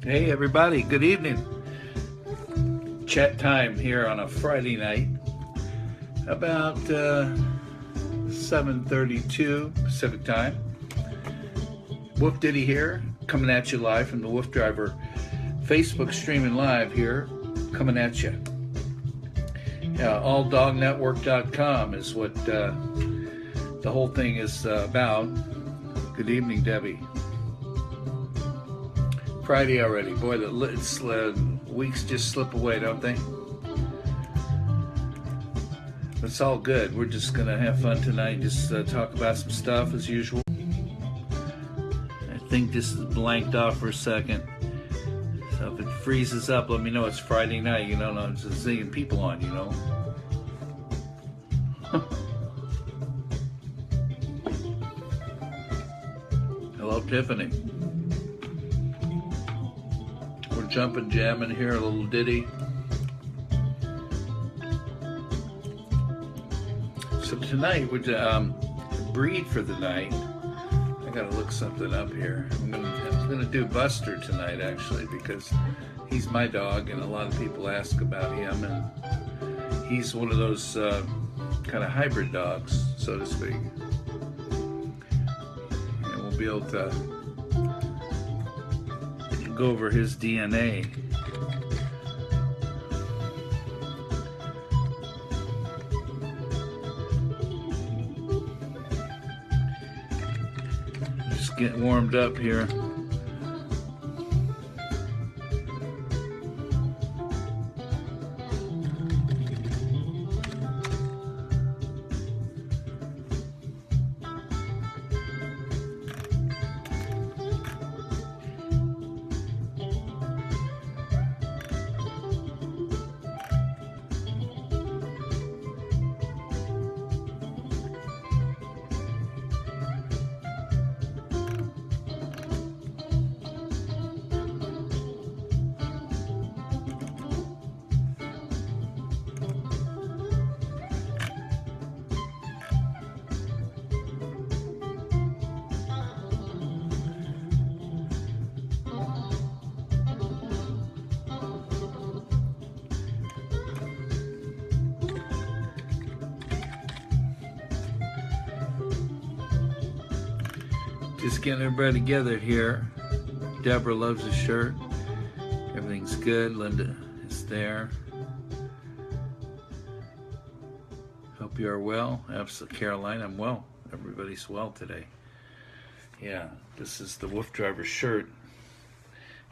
Hey everybody, good evening. Chat time here on a Friday night, about 7:32 Pacific time. WooF Ditty here, coming at you live from the WooF Driver Facebook streaming live here, coming at you. AllDogNetwork.com is what the whole thing is about. Good evening, Debbie. Friday already. Boy, the weeks just slip away, don't they? It's all good. We're just going to have fun tonight, just talk about some stuff as usual. I think this is blanked off for a second. So if it freezes up, let me know. It's Friday night, there's a zillion people on, Hello, Tiffany. We're jumping, jamming here, a little ditty. So tonight, we're breed for the night. I gotta look something up here. I'm gonna do Buster tonight, actually, because he's my dog, and a lot of people ask about him, and he's one of those kind of hybrid dogs, so to speak. And we'll be able to go over his DNA. Just getting warmed up here. Just getting everybody together here. Deborah loves the shirt. Everything's good. Linda is there. Hope you are well. Absolutely, Caroline, I'm well. Everybody's well today. Yeah, this is the WooF Driver shirt.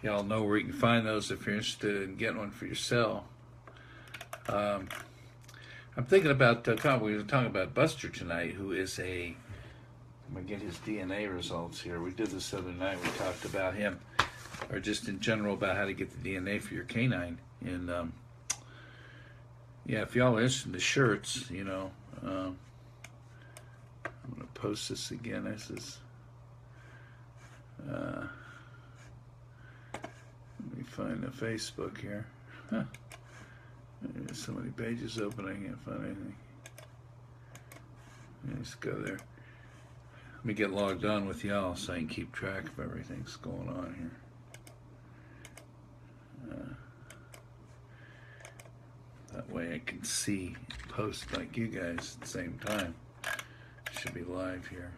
Y'all know where you can find those if you're interested in getting one for yourself. I'm thinking about, we're talking about Buster tonight, who is I'm going to get his DNA results here. We did this the other night. We talked about him, or just in general about how to get the DNA for your canine. And, yeah, if y'all are interested in the shirts, I'm going to post this again. This is, let me find the Facebook here. There's so many pages open, I can't find anything. Let's go there. Let me get logged on with y'all so I can keep track of everything that's going on here. That way I can see, post like you guys at the same time. Should be live here.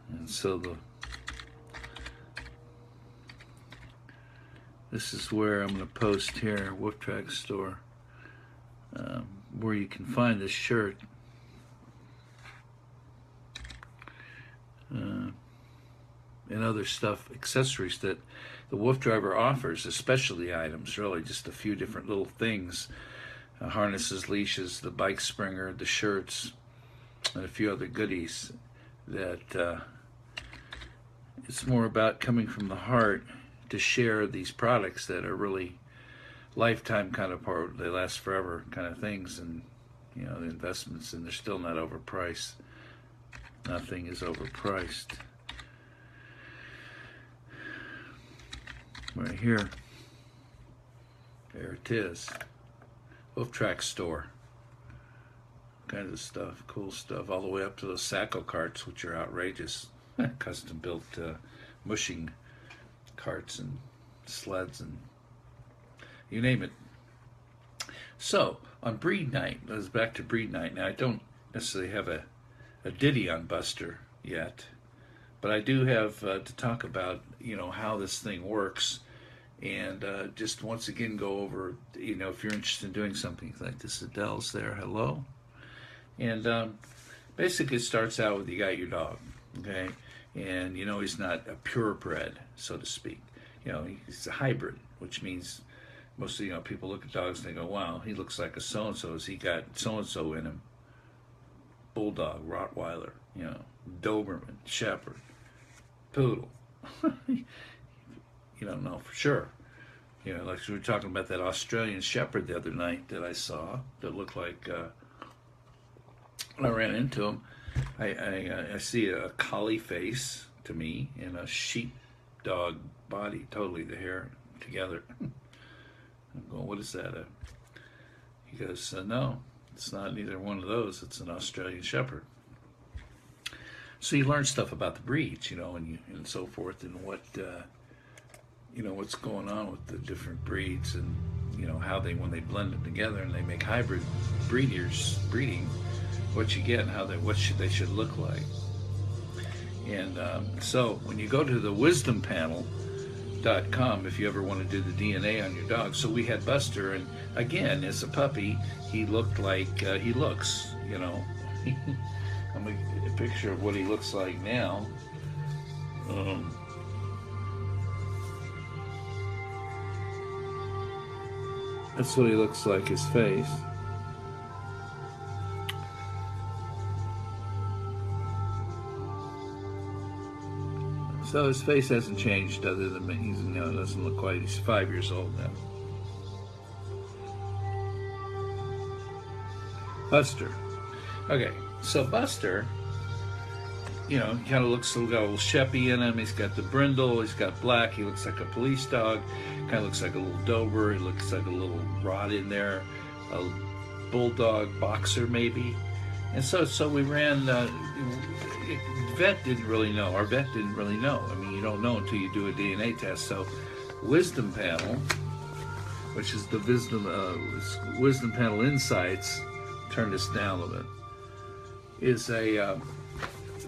And so this is where I'm going to post here, WooF Track Store, where you can find this shirt. And other stuff, accessories that the WooF Driver offers, especially items, really just a few different little things, harnesses, leashes, the bike springer, the shirts, and a few other goodies that it's more about coming from the heart to share these products that are really lifetime kind of part, they last forever kind of things, and the investments, and they're still not overpriced. Nothing is overpriced. Right here. There it is. WooF Track Store. Kinds of stuff, cool stuff, all the way up to those Sacco carts, which are outrageous. Custom built mushing carts and sleds and you name it. So on breed night, let's back to breed night. Now I don't necessarily have a ditty on Buster yet, but I do have to talk about how this thing works, and just once again go over if you're interested in doing something like this. Adele's there, hello, and basically it starts out with you got your dog, okay, and he's not a purebred, so to speak. He's a hybrid, which means mostly people look at dogs and they go, wow, he looks like a so and so. Has he got so and so in him? Bulldog, Rottweiler, Doberman, Shepherd, Poodle. You don't know for sure. Like we were talking about that Australian Shepherd the other night that I saw that looked like, when I ran into him, I see a collie face to me and a sheepdog body, totally the hair together. I'm going, what is that? He goes, no, it's not neither one of those. It's an Australian Shepherd. So you learn stuff about the breeds, and so forth, and what, what's going on with the different breeds, and how they, when they blend them together and they make hybrid breeding, what you get and what they should look like. And so when you go to the wisdompanel.com, if you ever want to do the DNA on your dog. So we had Buster, and again, as a puppy, he looked like he looks, I'm going to get a picture of what he looks like now. That's what he looks like, his face. So his face hasn't changed other than he's, doesn't look quite, he's 5 years old now. Buster. Okay, so Buster, he kind of looks, got a little Sheppy in him, he's got the brindle, he's got black, he looks like a police dog, kind of looks like a little Dober, he looks like a little rod in there, a bulldog boxer maybe. And so we ran, vet didn't really know. Our vet didn't really know. I mean, you don't know until you do a DNA test. So Wisdom Panel, which is the Wisdom Panel Insights, turn this down a little bit, is a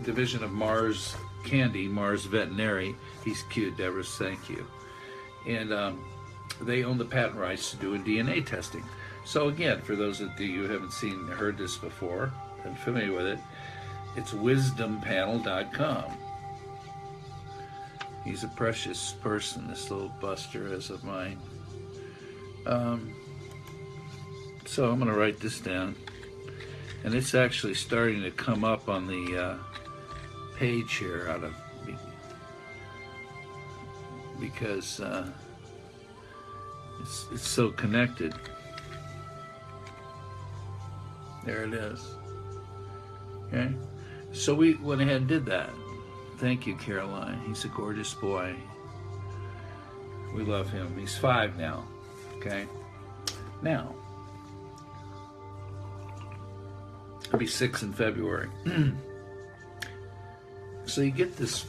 division of Mars Candy, Mars Veterinary. He's cute, Deborah, thank you. And they own the patent rights to doing DNA testing. So again, for those of you who haven't heard this before and familiar with it, it's wisdompanel.com. He's a precious person, this little Buster is of mine. So I'm going to write this down. And it's actually starting to come up on the page here because it's so connected. There it is. Okay, so we went ahead and did that. Thank you, Caroline. He's a gorgeous boy. We love him. He's 5 now. Okay, now he'll be 6 in February. So you get this,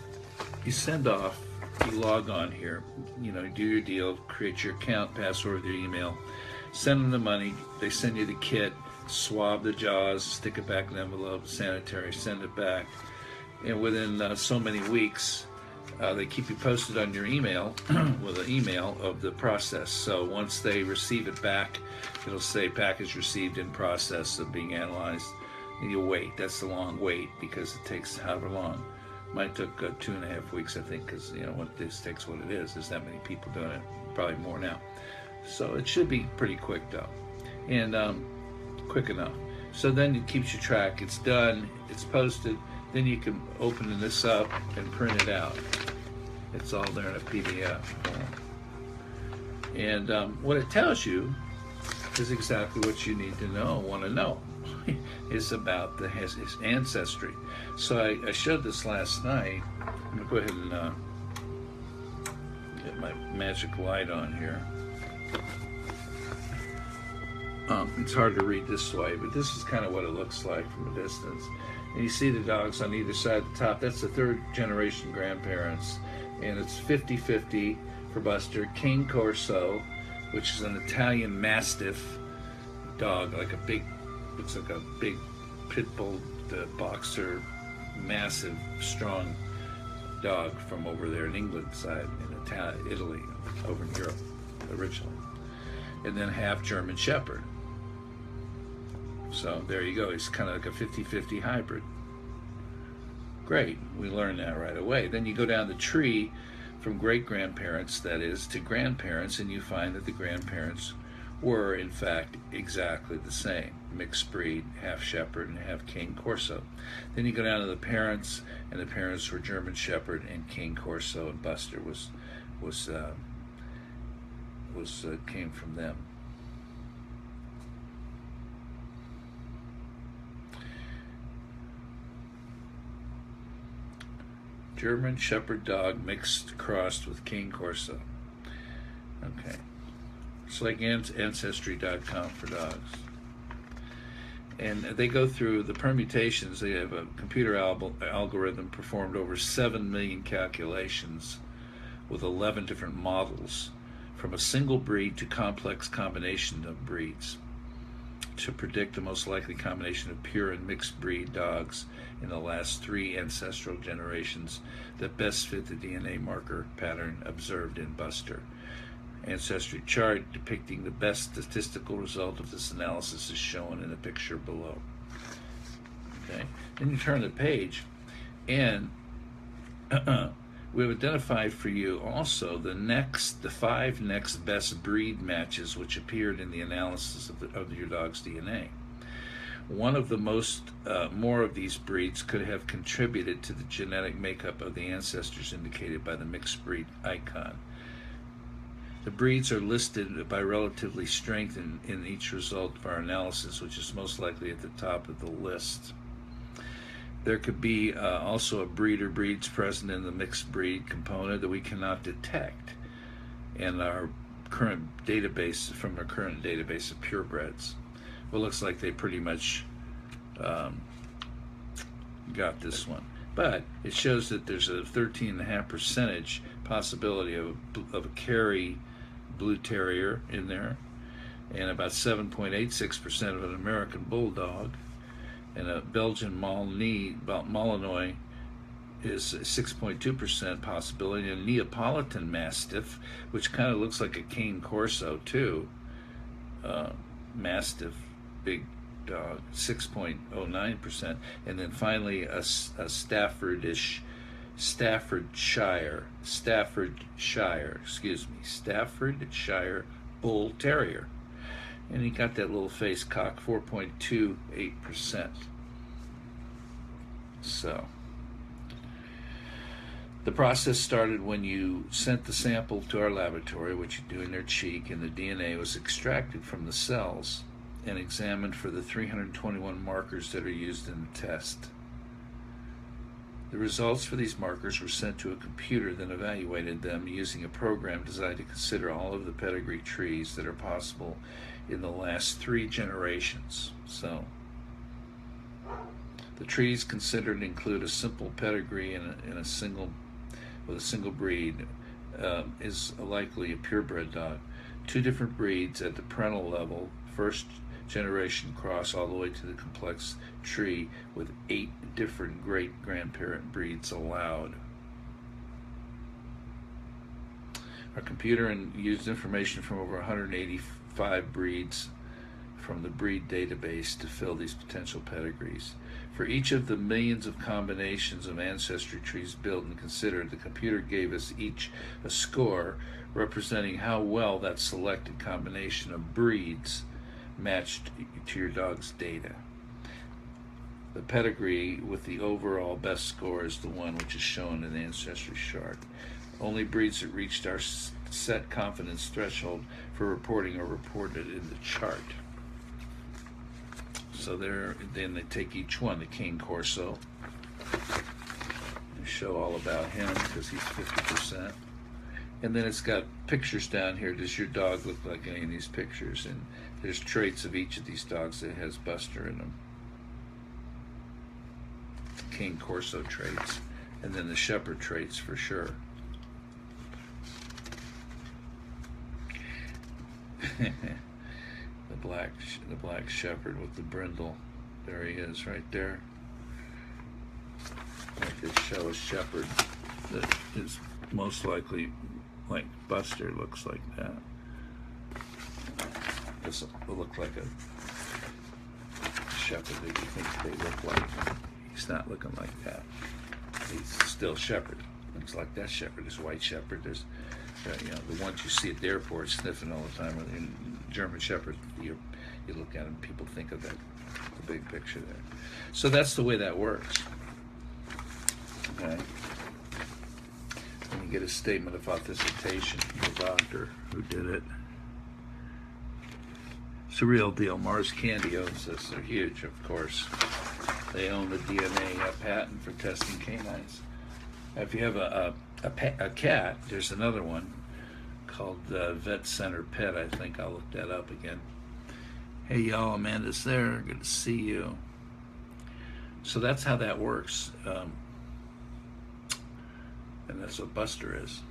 you send off, you log on here, do your deal, create your account, password, your email, send them the money, they send you the kit, swab the jaws, stick it back in an envelope, sanitary, send it back. And within so many weeks, they keep you posted on your email with an email of the process. So once they receive it back, it'll say package received in process of being analyzed. And you'll wait. That's the long wait because it takes however long. Mine took 2.5 weeks, I think, because what this takes, what it is. There's that many people doing it, probably more now. So it should be pretty quick though, and quick enough. So then it keeps you track. It's done. It's posted. Then you can open this up and print it out. It's all there in a PDF form. And what it tells you is exactly what you need to want to know. It's about his ancestry. So I showed this last night. I'm going to go ahead and get my magic light on here. It's hard to read this way, but this is kind of what it looks like from a distance. And you see the dogs on either side of the top. That's the third generation grandparents. And it's 50-50 for Buster. Cane Corso, which is an Italian Mastiff dog, looks like a big pit bull boxer, massive, strong dog from over there in England side, in Italy, over in Europe originally. And then half German Shepherd. So there you go. He's kind of like a 50-50 hybrid. Great. We learned that right away. Then you go down the tree from great-grandparents, that is, to grandparents, and you find that the grandparents were, in fact, exactly the same. Mixed breed, half Shepherd and half Cane Corso. Then you go down to the parents, and the parents were German Shepherd and Cane Corso, and Buster came from them. German Shepherd dog crossed with Cane Corso. Okay. It's like Ancestry.com for dogs. And they go through the permutations. They have a computer algorithm performed over 7 million calculations with 11 different models from a single breed to complex combination of breeds to predict the most likely combination of pure and mixed breed dogs in the last 3 ancestral generations that best fit the DNA marker pattern observed in Buster. Ancestry chart depicting the best statistical result of this analysis is shown in the picture below. Okay, then you turn the page, and we've identified for you also the 5 next best breed matches which appeared in the analysis of your dog's DNA. One of the more of these breeds could have contributed to the genetic makeup of the ancestors indicated by the mixed breed icon. The breeds are listed by relatively strength in each result of our analysis, which is most likely at the top of the list. There could be also a breed or breeds present in the mixed breed component that we cannot detect in our current database, from our current database of purebreds. Well, it looks like they pretty much got this one. But it shows that there's a 13.5% possibility of a Kerry Blue Terrier in there, and about 7.86% of an American Bulldog, and a Belgian Malinois is 6.2% possibility, and a Neapolitan Mastiff, which kind of looks like a Cane Corso too, Mastiff, big dog, 6.09%, and then finally a Staffordshire Bull Terrier. And he got that little face cock, 4.28%. So the process started when you sent the sample to our laboratory, which you do in their cheek, and the DNA was extracted from the cells and examined for the 321 markers that are used in the test. The results for these markers were sent to a computer, then evaluated them using a program designed to consider all of the pedigree trees that are possible in the last 3 generations. So the trees considered include a simple pedigree with a single breed, is likely a purebred dog, 2 different breeds at the parental level, first generation cross all the way to the complex tree with 8 different great-grandparent breeds allowed. Our computer used information from over 185 breeds from the breed database to fill these potential pedigrees. For each of the millions of combinations of ancestry trees built and considered, the computer gave us each a score representing how well that selected combination of breeds matched to your dog's data. The pedigree with the overall best score is the one which is shown in the ancestry chart. Only breeds that reached our set confidence threshold for reporting are reported in the chart. So then they take each one. The Cane Corso, they show all about him because he's 50%. And then it's got pictures down here. Does your dog look like any of these pictures? And there's traits of each of these dogs that has Buster in them. Cane Corso traits, and then the Shepherd traits for sure. the black Shepherd with the brindle. There he is, right there. I could show a Shepherd that is most likely like Buster, looks like that. This will look like a Shepherd that you think they look like. He's not looking like that. He's still Shepherd. Looks like that Shepherd. There's White Shepherd. There's the ones you see at the airport sniffing all the time. In German Shepherd, you look at them, people think of that, the big picture there. So that's the way that works. Okay. And you get a statement of authentication from the doctor who did it. It's a real deal. Mars Candy owns this. They're huge, of course. They own the DNA patent for testing canines. If you have a cat, there's another one called Vet Center Pet, I think. I'll look that up again. Hey y'all, Amanda's there. Good to see you. So that's how that works. And that's what Buster is.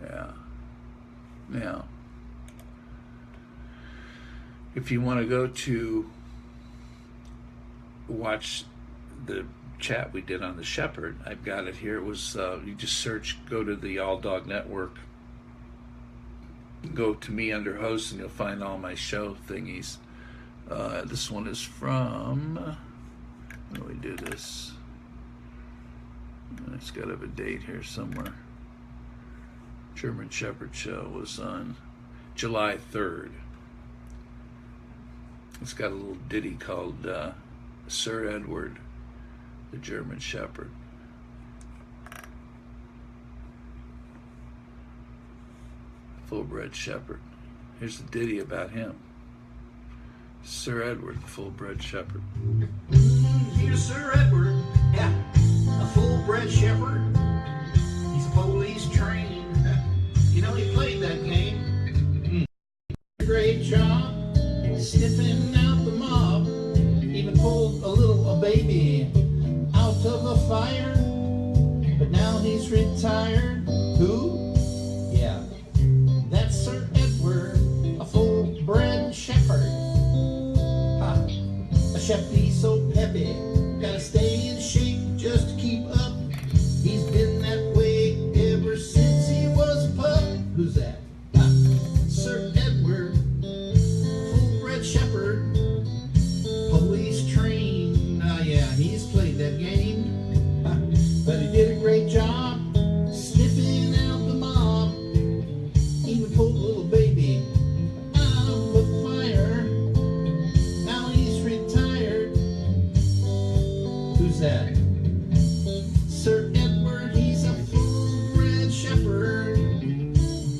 Yeah. Now, if you want to go to watch the chat we did on the Shepherd, I've got it here. It was you just search, go to the All Dog Network, go to me under host, and you'll find all my show thingies. This one is from, when do we do this? It's got to have a date here somewhere. German Shepherd show was on July 3rd. It's got a little ditty called Sir Edward, the German Shepherd. Full-bred Shepherd. Here's the ditty about him. Sir Edward, the full-bred Shepherd. Here's Sir Edward, yeah, a full-bred Shepherd. He's police trained. You know, he played that game. Great job sniffing out the mob. Even pulled a baby out of a fire. But now he's retired. Who? Yeah, that's Sir Edward, a full-bred Shepherd. Ha! A Shepherd's so peppy, gotta stay in shape just to keep up. He's been that way ever since he was a pup. Who's that? Ha! Sir Edward, full-bred Shepherd, police trained. Yeah, he's played that game. Ha! But he did a great job sniffing out the mob. Even pulled a little baby out of the fire. Now he's retired. Who's that? Sir Edward, he's a full-bred Shepherd.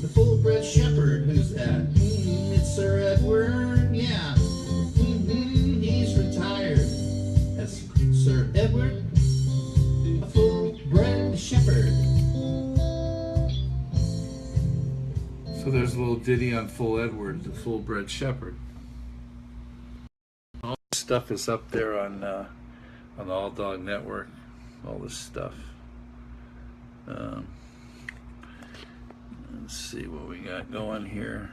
The full-bred Shepherd, who's that? It's Sir Edward, yeah. He's retired. That's Sir Edward, a full-bred Shepherd. So there's a little ditty on Full Edward, the full-bred Shepherd. All this stuff is up there on the All Dog Network. All this stuff. Let's see what we got going here.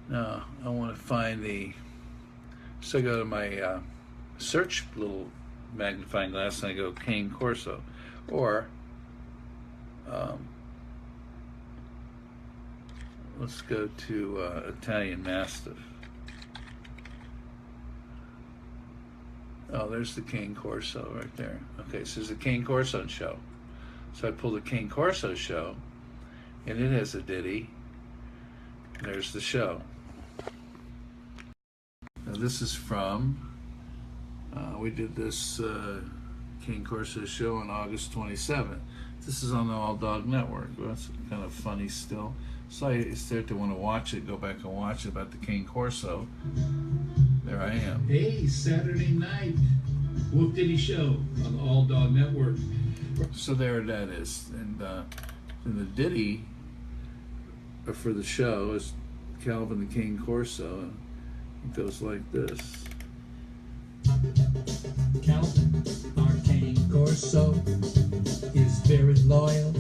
Now I want to find so I go to my search little magnifying glass and I go Cane Corso, or let's go to Italian Mastiff. Oh, there's the Cane Corso right there. Okay, so there's the Cane Corso show. So I pull the Cane Corso show, and it has a ditty. There's the show. Now this is from, we did this Cane Corso show on August 27th. This is on the All Dog Network. Well, that's kind of funny still. So I start to want to watch it, go back and watch it about the Cane Corso. There I am. Hey, Saturday night, WooF Ditty show on the All Dog Network. So there that is. And the ditty for the show is Calvin the Cane Corso. It goes like this. Calvin, Arcane Corso, is very loyal.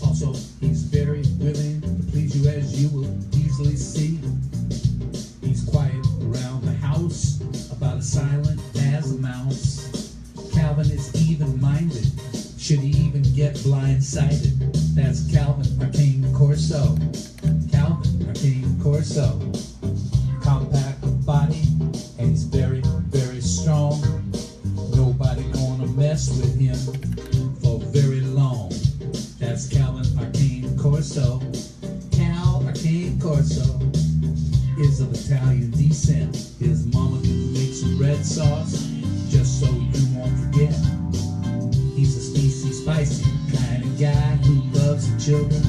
Also, he's very willing to please you, as you will easily see. He's quiet around the house, about as silent as a mouse. Calvin is even-minded, should he even get blindsided. That's Calvin, Arcane Corso. Calvin, Arcane Corso. Compact body, and he's very, very strong. Nobody gonna mess with him for very long. That's Calvin, Arcane Corso. Cal, Arcane Corso, is of Italian descent. His mama can make some red sauce, just so you won't forget. He's a spicy kind of guy who loves the children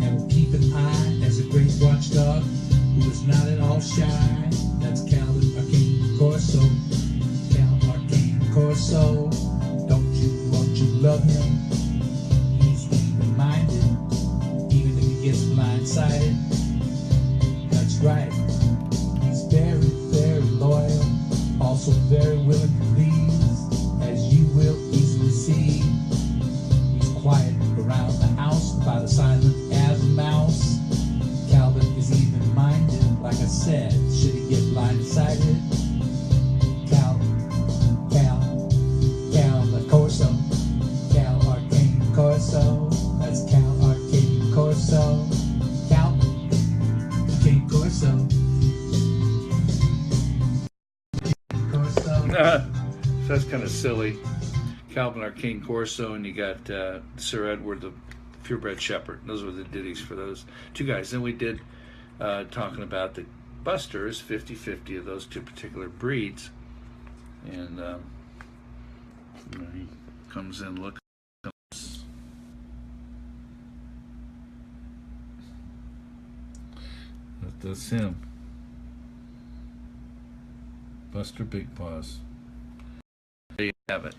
and will keep an eye as a great watchdog who is not at all shy. That's Calvin, Arcane Corso. Cal, Arcane Corso. Won't you love him? He's even-minded, even if he gets blindsided. That's right. He's very, very loyal, also very willing to please, as you will easily see. He's quiet around the house, about as silent as a mouse. Calvin is even-minded, like I said, should he get blindsided. Cal the Corso. Cal Arcane Corso. That's Cal Arcane Corso. Cal Arcane Corso. So that's kind of silly. Calvin Arcane Corso, and you got Sir Edward the Purebred Shepherd. Those were the ditties for those two guys. Then we did talking about the Busters, 50-50 of those two particular breeds. And he comes in, look. That's him. Buster Big Paws. There you have it.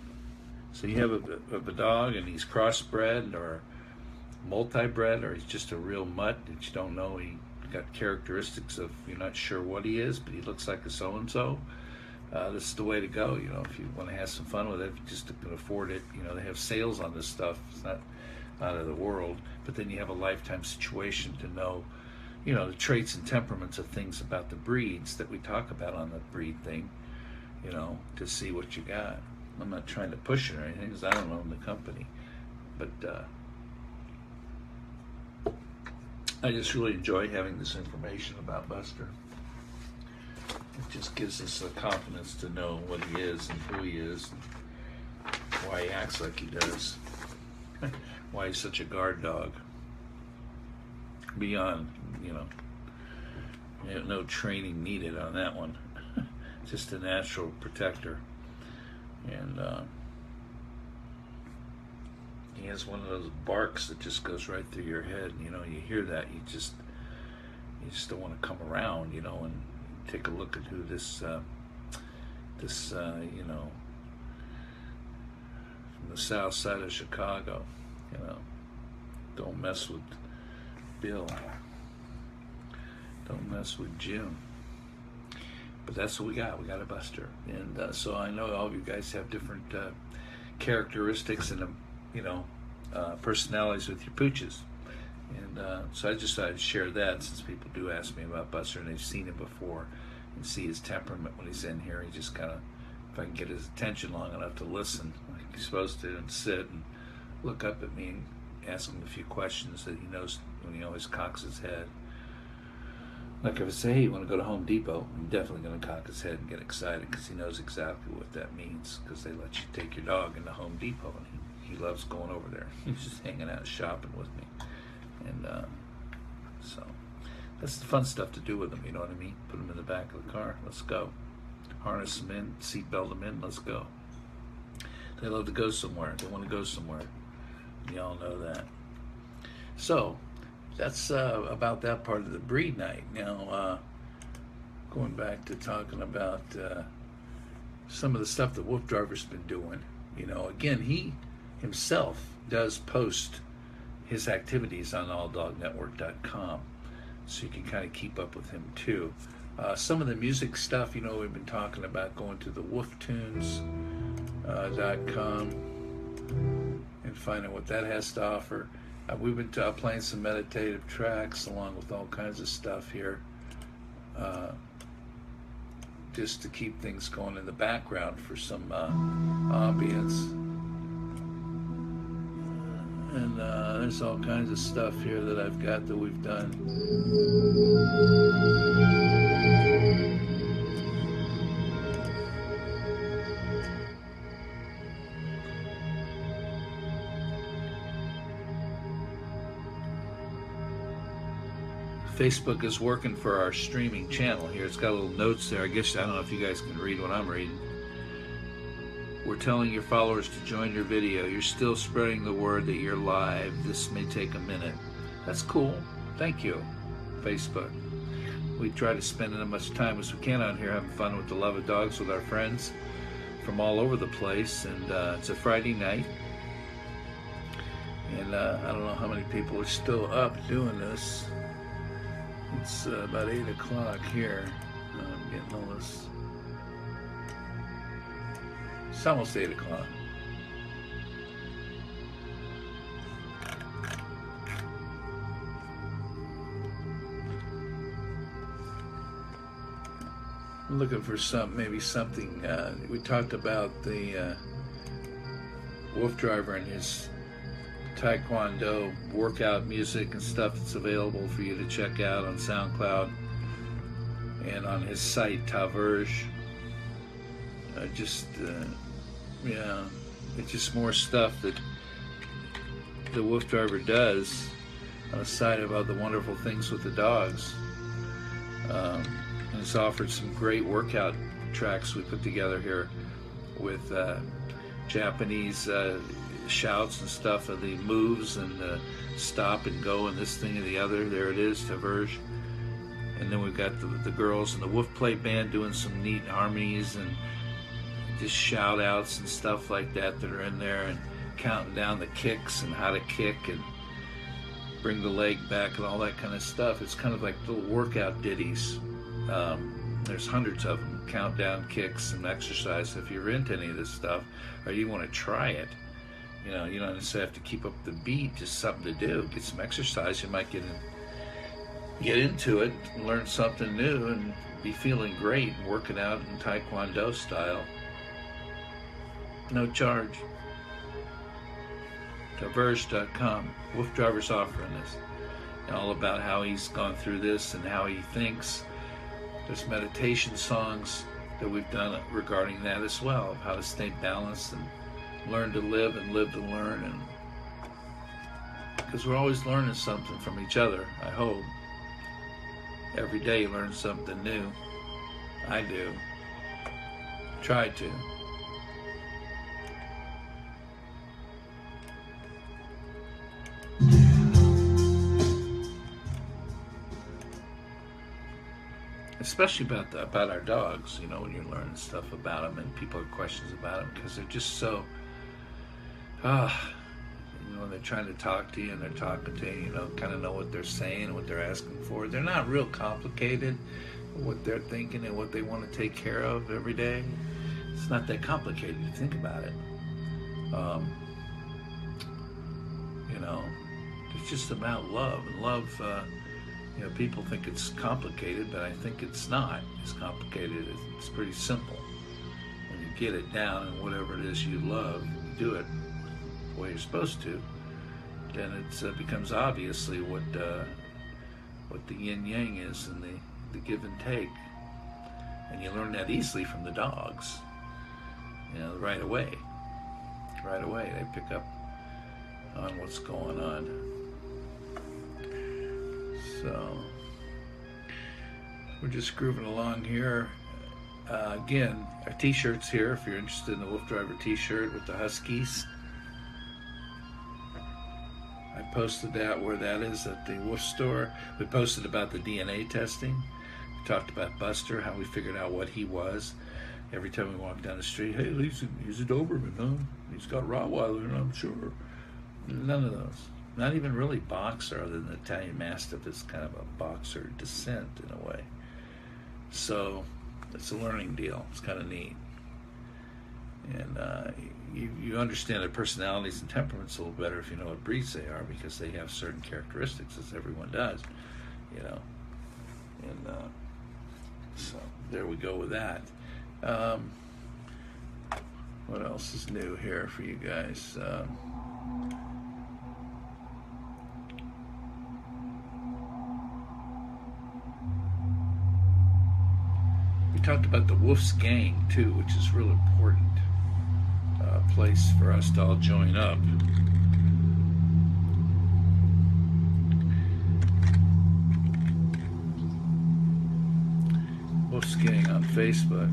So you have a dog, and he's crossbred or multi-bred, or he's just a real mutt that you don't know. He got characteristics of, you're not sure what he is, but he looks like a so-and-so. This is the way to go. You know, if you want to have some fun with it, if you just can afford it. You know, they have sales on this stuff. It's not out of the world, but then you have a lifetime situation to know, you know, the traits and temperaments of things about the breeds that we talk about on the breed thing, you know, to see what you got. I'm not trying to push it or anything, because I don't own the company, but I just really enjoy having this information about Buster. It just gives us the confidence to know what he is and who he is and why he acts like he does, why he's such a guard dog. Beyond, you know, no training needed on that one. Just a natural protector. And he has one of those barks that just goes right through your head. You know, you hear that, you just don't want to come around, you know, and take a look at who this you know, from the south side of Chicago, you know, don't mess with Bill, don't mess with Jim. But that's what we got a Buster. And so I know all of you guys have different characteristics and you know, personalities with your pooches. And so I just thought I'd share that, since people do ask me about Buster and they've seen him before and see his temperament when he's in here. He just kind of, if I can get his attention long enough to listen like he's supposed to, and sit and look up at me and ask him a few questions that he knows when he always cocks his head. Like if I say, hey, you want to go to Home Depot, I'm definitely going to cock his head and get excited, because he knows exactly what that means, because they let you take your dog into Home Depot, and he loves going over there. He's just hanging out shopping with me. And so that's the fun stuff to do with them, you know what I mean? Put them in the back of the car, let's go. Harness them in, seat belt them in, let's go. They love to go somewhere, they want to go somewhere. Y'all know that. So that's about that part of the breed night. Now, going back to talking about some of the stuff that WooF Driver's been doing. You know, again, he himself does post his activities on alldognetwork.com, so you can kind of keep up with him too. Some of the music stuff, you know, we've been talking about going to the wooftunes.com and finding what that has to offer. We've been playing some meditative tracks along with all kinds of stuff here, just to keep things going in the background for some ambience. And there's all kinds of stuff here that I've got that we've done. Facebook is working for our streaming channel here. It's got little notes there. I guess, I don't know if you guys can read what I'm reading. We're telling your followers to join your video. You're still spreading the word that you're live. This may take a minute. That's cool. Thank you, Facebook. We try to spend as much time as we can on here having fun with the love of dogs with our friends from all over the place. And it's a Friday night. And I don't know how many people are still up doing this. It's about 8 o'clock here. I'm getting all this. It's almost 8 o'clock. I'm looking for maybe something. We talked about the Wolf Driver and his Taekwondo workout music and stuff that's available for you to check out on SoundCloud and on his site Taverge. Yeah, it's just more stuff that the Wolf Driver does on the side of all the wonderful things with the dogs. And it's offered some great workout tracks we put together here with Japanese shouts and stuff of the moves and the stop and go and this thing and the other. There it is, Taverge. And then we've got the girls and the Wolf Play Band doing some neat harmonies and just shout outs and stuff like that are in there, and counting down the kicks and how to kick and bring the leg back and all that kind of stuff. It's kind of like little workout ditties. There's hundreds of them, countdown kicks and exercise. If you're into any of this stuff or you want to try it, you know, you don't necessarily have to keep up the beat, just something to do. Get some exercise. You might get into it, learn something new, and be feeling great, working out in Taekwondo style. No charge. Taverge.com. Wolf Driver's offering this. And all about how he's gone through this and how he thinks. There's meditation songs that we've done regarding that as well, how to stay balanced and learn to live and live to learn. And because we're always learning something from each other, I hope. Every day you learn something new. I do. Try to. Especially about our dogs, you know, when you're learning stuff about them and people have questions about them, because they're just so, you know, they're trying to talk to you and they're talking to you, you know, kind of know what they're saying, what they're asking for. They're not real complicated, what they're thinking and what they want to take care of every day. It's not that complicated if you think about it. You know, it's just about love. And love, you know, people think it's complicated, but I think it's not. It's complicated. It's pretty simple. When you get it down and whatever it is you love, you do it the way you're supposed to, then it becomes obviously what the yin yang is and the give and take. And you learn that easily from the dogs. You know, right away. Right away, they pick up on what's going on. So we're just grooving along here. Again, our t-shirts here, if you're interested in the Wolf Driver t-shirt with the Huskies. I posted that where that is at the Wolf store. We posted about the DNA testing. We talked about Buster, how we figured out what he was. Every time we walk down the street, hey, he's a Doberman, huh? He's got Rottweiler, I'm sure. None of those. Not even really boxer, other than the Italian Mastiff is kind of a boxer descent in a way. So it's a learning deal. It's kind of neat. And you understand their personalities and temperaments a little better if you know what breeds they are, because they have certain characteristics, as everyone does, you know. And so there we go with that. What else is new here for you guys? We talked about the WooF's gang too, which is real important. Place for us to all join up. WooF's gang on Facebook.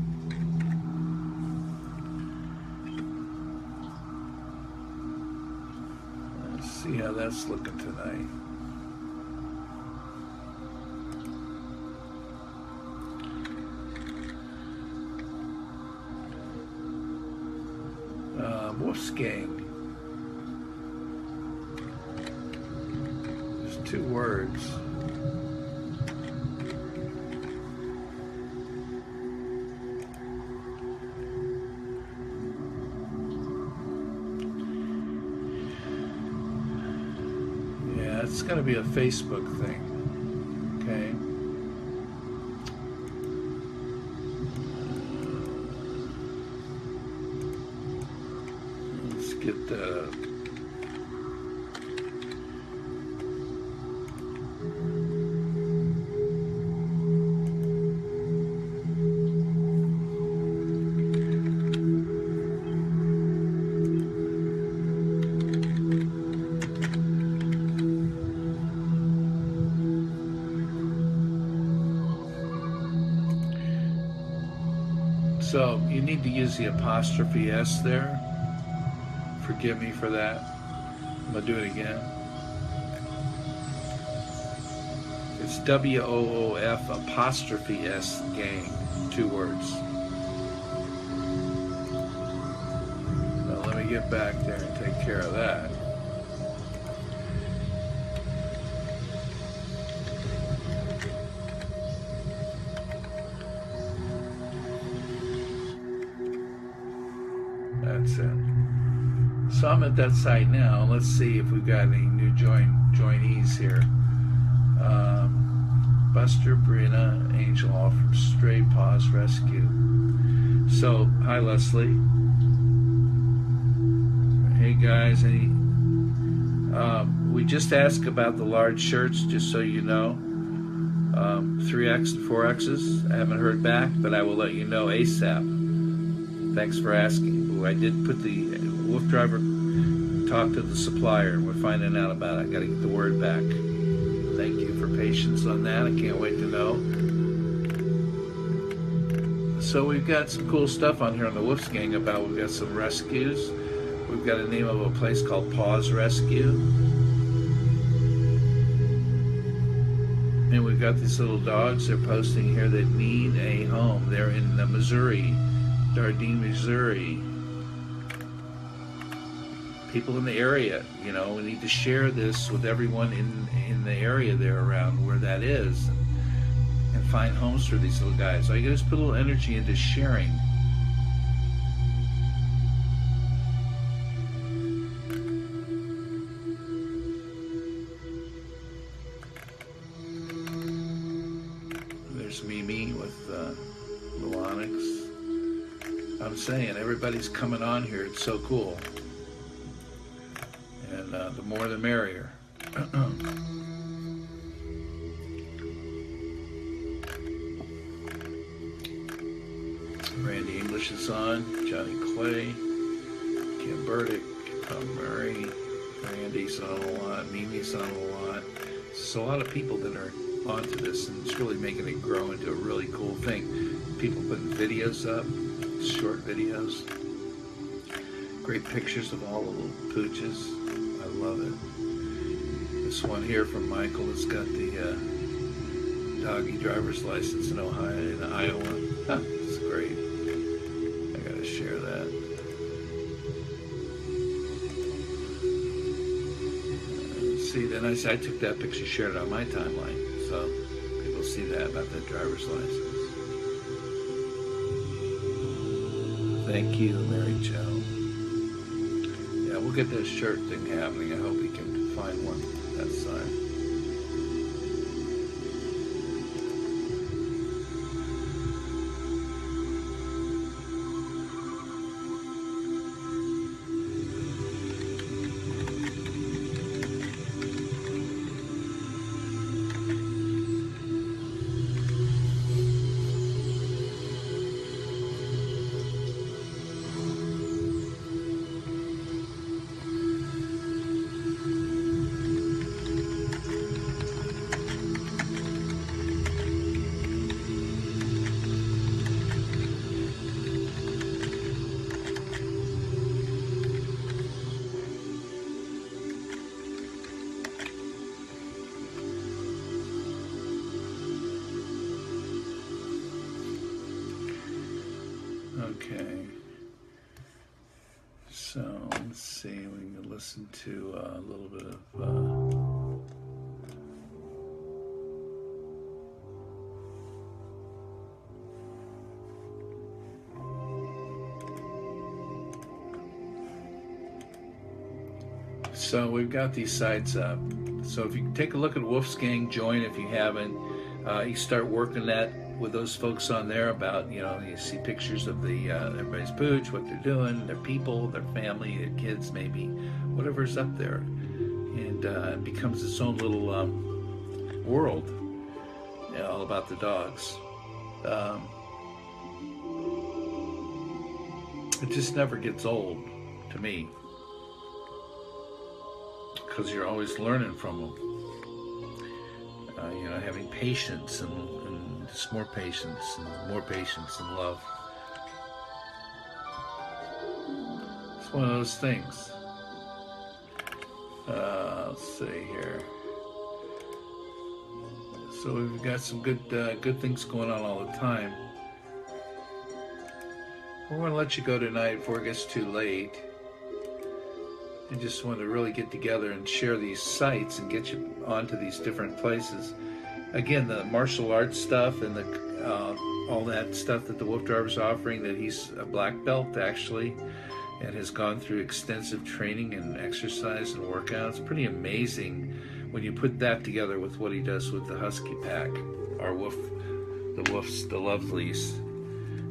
Let's see how that's looking tonight. WooF's gang. There's 2 words. Yeah, it's going to be a Facebook thing. Okay. Get that up. So you need to use the apostrophe S there. Forgive me for that. I'm going to do it again. It's WOOF apostrophe S gang. 2 words. Now let me get back there and take care of that. That's it. So I'm at that site now. Let's see if we've got any new joinees here. Buster, Brina, Angel, all from Stray Paws Rescue. So, hi Leslie. Hey guys, we just asked about the large shirts, just so you know. 3X and 4Xs. I haven't heard back, but I will let you know ASAP. Thanks for asking. I did put the WooF driver talk to the supplier, and we're finding out about it. I got to get the word back. Thank you for patience on that. I can't wait to know. So we've got some cool stuff on here on the WooF's gang about. We've got some rescues. We've got a name of a place called Paws Rescue. And we've got these little dogs they're posting here that need a home. They're in Missouri, Dardenne, Missouri. People in the area, you know, we need to share this with everyone in the area there around where that is, and find homes for these little guys. So I just put a little energy into sharing. There's Mimi with Melonix. I'm saying everybody's coming on here. It's so cool. And the more the merrier. Randy English is on, Johnny Clay, Kim Burdick, Tom Murray, Randy's on a lot, Mimi's on a lot. So a lot of people that are onto this, and it's really making it grow into a really cool thing. People putting videos up, short videos, great pictures of all the little pooches. I love it. This one here from Michael has got the doggy driver's license in Ohio, in Iowa. It's great. I gotta share that. See, then I took that picture, shared it on my timeline, so people see that about that driver's license. Thank you, Mary Jo. Yeah, we'll get this shirt thing happening. I hope we can find one that side. Okay, so let's see, we can listen to a little bit of so we've got these sites up. So if you take a look at Wolf's Gang, join if you haven't. You start working that with those folks on there about, you see pictures of the everybody's pooch, what they're doing, their people, their family, their kids, maybe whatever's up there, and it becomes its own little world, all about the dogs. It just never gets old to me, because you're always learning from them. Having patience and just more patience and love. It's one of those things. Let's see here. So we've got some good things going on all the time. We're going to let you go tonight before it gets too late. I just want to really get together and share these sites and get you onto these different places. Again, the martial arts stuff and all that stuff that the Wolf Driver's offering, that he's a black belt actually, and has gone through extensive training and exercise and workouts. Pretty amazing when you put that together with what he does with the Husky Pack, our Wolf, the Lovelies,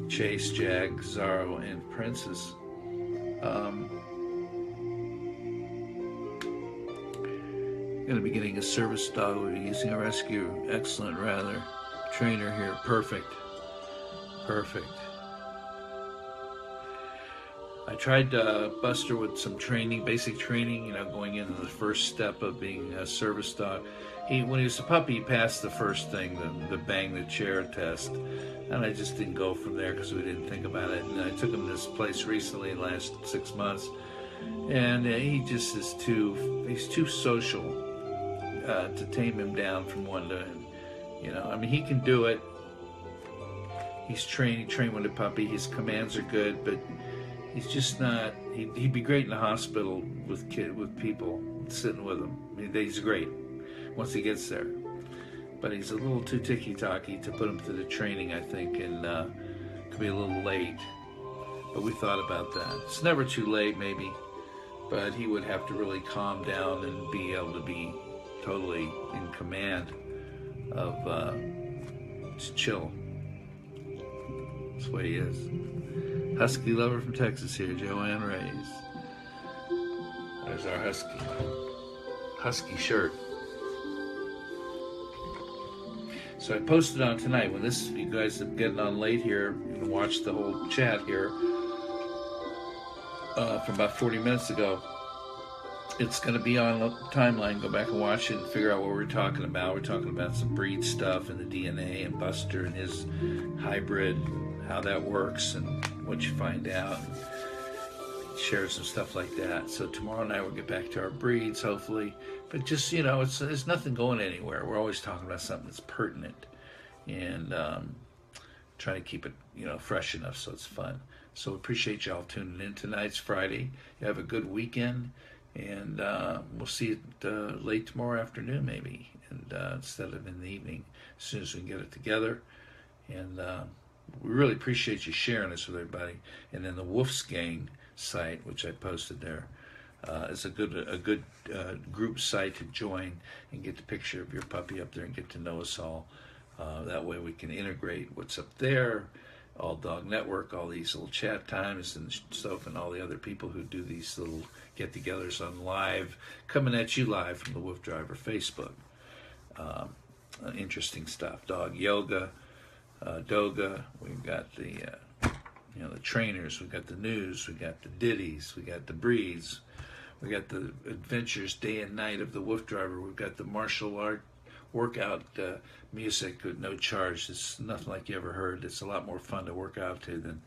Chase, Jag, Zorro, and Princess. Going to be getting a service dog. We'll be using a rescue. Excellent, rather. Trainer here. Perfect. I tried Buster with some training, basic training, going into the first step of being a service dog. When he was a puppy, he passed the first thing, the bang the chair test. And I just didn't go from there because we didn't think about it. And I took him to this place recently in the last 6 months. And he just is he's too social. To tame him down from one to, he can do it. He's trained with a puppy. His commands are good, but he's just not. He'd be great in the hospital with people sitting with him. He's great once he gets there, but he's a little too ticky-tacky to put him through the training, I think, and could be a little late. But we thought about that. It's never too late, maybe, but he would have to really calm down and be able to be totally in command of just chill. That's the way he is. Husky lover from Texas here, Joanne Reyes. There's our husky shirt. So I posted on tonight. When you guys are getting on late here, you can watch the whole chat here from about 40 minutes ago. It's going to be on the timeline. Go back and watch it and figure out what we're talking about. We're talking about some breed stuff and the DNA and Buster and his hybrid, how that works and what you find out. And share some stuff like that. So tomorrow night we'll get back to our breeds, hopefully. But just, there's nothing going anywhere. We're always talking about something that's pertinent and trying to keep it, fresh enough so it's fun. So appreciate y'all tuning in. Tonight's Friday. You have a good weekend. And we'll see it late tomorrow afternoon, maybe, and instead of in the evening, as soon as we can get it together. And we really appreciate you sharing this with everybody. And then the WooF's Gang site, which I posted there, is a good group site to join and get the picture of your puppy up there and get to know us all. That way we can integrate what's up there, All Dog Network, all these little chat times and stuff, and all the other people who do these little get-togethers on live, coming at you live from the Wolf Driver Facebook. Interesting stuff. Dog yoga, doga. We've got the the trainers. We've got the news. We got the ditties. We got the breeds. We got the adventures day and night of the Wolf Driver. We've got the martial art workout music with no charge. It's nothing like you ever heard. It's a lot more fun to work out to than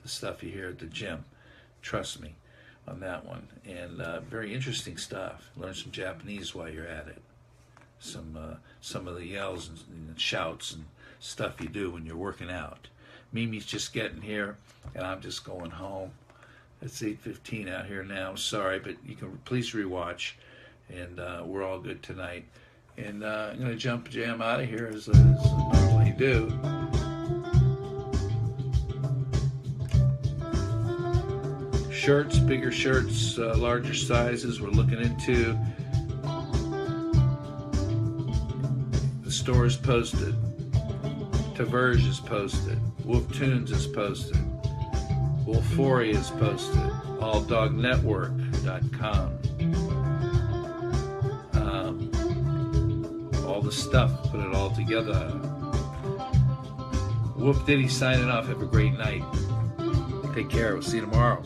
the stuff you hear at the gym. Trust me on that one. And very interesting stuff. Learn some Japanese while you're at it. Some of the yells and shouts and stuff you do when you're working out. Mimi's just getting here, and I'm just going home. It's 8:15 out here now. I'm sorry, but you can please rewatch, and we're all good tonight. And I'm going to jam out of here as I normally do. Shirts, bigger shirts, larger sizes we're looking into. The store is posted. Taverge is posted. Wolf Tunes is posted. Wolforia is posted. AllDogNetwork.com. All the stuff, put it all together. Wolf Ditty signing off. Have a great night. Take care. We'll see you tomorrow.